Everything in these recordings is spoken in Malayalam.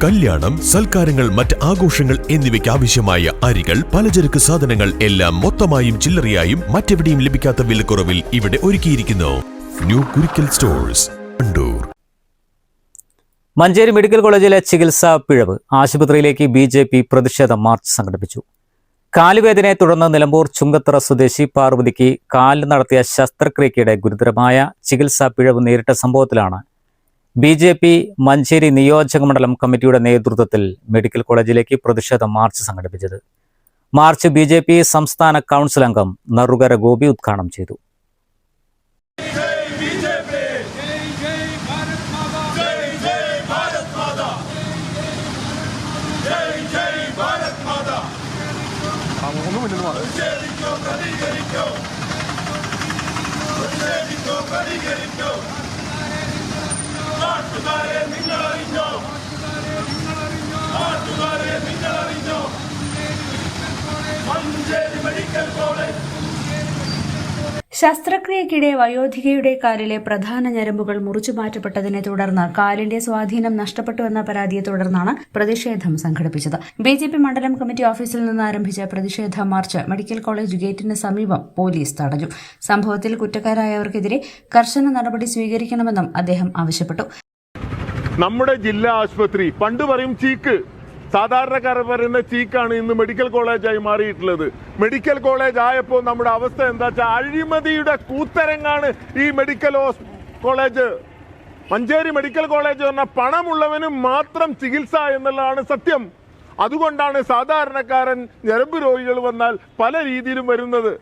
കല്യാണം, സൽക്കാരങ്ങൾ, മറ്റ് ആഘോഷങ്ങൾ എന്നിവയ്ക്ക് ആവശ്യമായ അരികൾ, പലചരക്ക് സാധനങ്ങൾ എല്ലാം മൊത്തമായും ചില്ലറയായും മറ്റെവിടെയും ലഭിക്കാത്ത വിലക്കുറവിൽ ഇവിടെ ഒരുക്കിയിരിക്കുന്നു. New Kurikkal stores, Wandoor. Manjeri medical കോളേജിലെ ചികിത്സാ പിഴവ്. ആശുപത്രിയിലേക്ക് BJP പ്രതിഷേധ മാർച്ച് സംഘടിപ്പിച്ചു. കാലുവേദനയെ തുടർന്ന് നിലമ്പൂർ ചുങ്കത്തറ സ്വദേശി പാർവതിക്ക് കാലിൽ നടത്തിയ ശസ്ത്രക്രിയയ്ക്കിടെ ഗുരുതരമായ ചികിത്സാ പിഴവ് നേരിട്ട സംഭവത്തിലാണ് BJP മഞ്ചേരി നിയോജക മണ്ഡലം കമ്മിറ്റിയുടെ നേതൃത്വത്തിൽ മെഡിക്കൽ കോളേജിലേക്ക് പ്രതിഷേധ മാർച്ച് സംഘടിപ്പിച്ചത്. മാർച്ച് BJP സംസ്ഥാന കൗൺസിൽ അംഗം നറുകര ഗോപി ഉദ്ഘാടനം ചെയ്തു. ശസ്ത്രക്രിയയ്ക്കിടെ വയോധികയുടെ കാലിലെ പ്രധാന ഞരമ്പുകൾ മുറിച്ചു മാറ്റപ്പെട്ടതിനെ തുടർന്ന് കാലിന്റെ സ്വാധീനം നഷ്ടപ്പെട്ടുവെന്ന പരാതിയെ തുടർന്നാണ് പ്രതിഷേധം സംഘടിപ്പിച്ചത്. BJP മണ്ഡലം കമ്മിറ്റി ഓഫീസിൽ നിന്ന് ആരംഭിച്ച പ്രതിഷേധ മാർച്ച് മെഡിക്കൽ കോളേജ് ഗേറ്റിന് സമീപം പോലീസ് തടഞ്ഞു. സംഭവത്തിൽ കുറ്റക്കാരായവർക്കെതിരെ കർശന നടപടി സ്വീകരിക്കണമെന്നും അദ്ദേഹം ആവശ്യപ്പെട്ടു. നമ്മുടെ ജില്ലാ ആശുപത്രി പണ്ട് പറയും ചീക്ക്, സാധാരണക്കാർ പറയുന്ന ചീക്കാണ് ഇന്ന് മെഡിക്കൽ കോളേജായി മാറിയിട്ടുള്ളത്. മെഡിക്കൽ കോളേജ് ആയപ്പോൾ നമ്മുടെ അവസ്ഥ എന്താ വെച്ചാൽ അഴിമതിയുടെ കൂത്തരങ്ങാണ് ഈ medical college. Manjeri medical college പറഞ്ഞാൽ പണമുള്ളവന് മാത്രം ചികിത്സ എന്നുള്ളതാണ് സത്യം. അതുകൊണ്ടാണ് സാധാരണക്കാരൻ ഞരമ്പ് രോഗികൾ വന്നാൽ പല രീതിയിലും വരുന്നത്.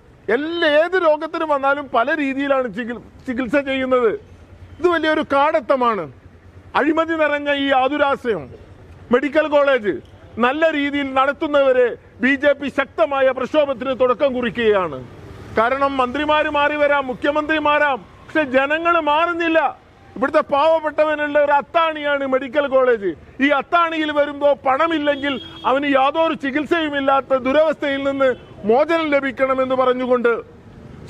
ഏത് രോഗത്തിനും വന്നാലും പല രീതിയിലാണ് ചികിത്സ ചെയ്യുന്നത്. ഇത് വലിയൊരു കാടത്തമാണ്. അഴിമതി നിറഞ്ഞ ഈ ആതുരാശ്രയം മെഡിക്കൽ കോളേജ് നല്ല രീതിയിൽ നടത്തുന്നവരെ BJP ശക്തമായ പ്രക്ഷോഭത്തിന് തുടക്കം കുറിക്കുകയാണ്. കാരണം മന്ത്രിമാര് മാറി വരാം, മുഖ്യമന്ത്രിമാരാം, പക്ഷെ ജനങ്ങൾ മാറുന്നില്ല. ഇവിടുത്തെ പാവപ്പെട്ടവനുള്ള ഒരു അത്താണിയാണ് മെഡിക്കൽ കോളേജ്. ഈ അത്താണിയിൽ വരുമ്പോൾ പണമില്ലെങ്കിൽ അവന് യാതൊരു ചികിത്സയുമില്ലാത്ത ദുരവസ്ഥയിൽ നിന്ന് മോചനം ലഭിക്കണമെന്ന് പറഞ്ഞുകൊണ്ട്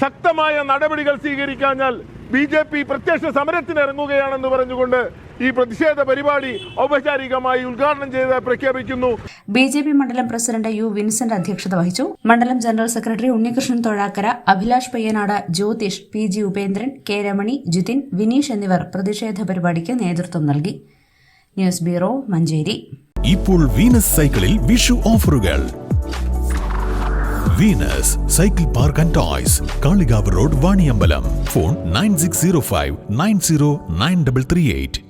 ശക്തമായ നടപടികൾ സ്വീകരിക്കാഞ്ഞാൽ BJP പ്രത്യക്ഷ സമരത്തിന് ഇറങ്ങുകയാണെന്ന് പറഞ്ഞുകൊണ്ട് ഈ പ്രതിഷേധ പരിപാടി ഔപചാരികമായി ഉദ്ഘാടനം ചെയ്ത് പ്രഖ്യാപിക്കുന്നു. BJP മണ്ഡലം പ്രസിഡന്റ് U. വിൻസെന്റ് അധ്യക്ഷത വഹിച്ചു. മണ്ഡലം general secretary Unnikrishnan Thozhakkara, Abhilash Payyanad, Jyothish, PG Upendran, K. Ramani, Jithin, Vineesh എന്നിവർ പ്രതിഷേധ പരിപാടിക്ക് നേതൃത്വം നൽകി. News bureau, Manjeri. ഇപ്പോൾ വീനസ് സൈക്കിളിൽ വിഷു ഓഫറുകൾ. Venus cycle park and toys, Kalikavu road, Vaniyambalam. Phone 9605 909338.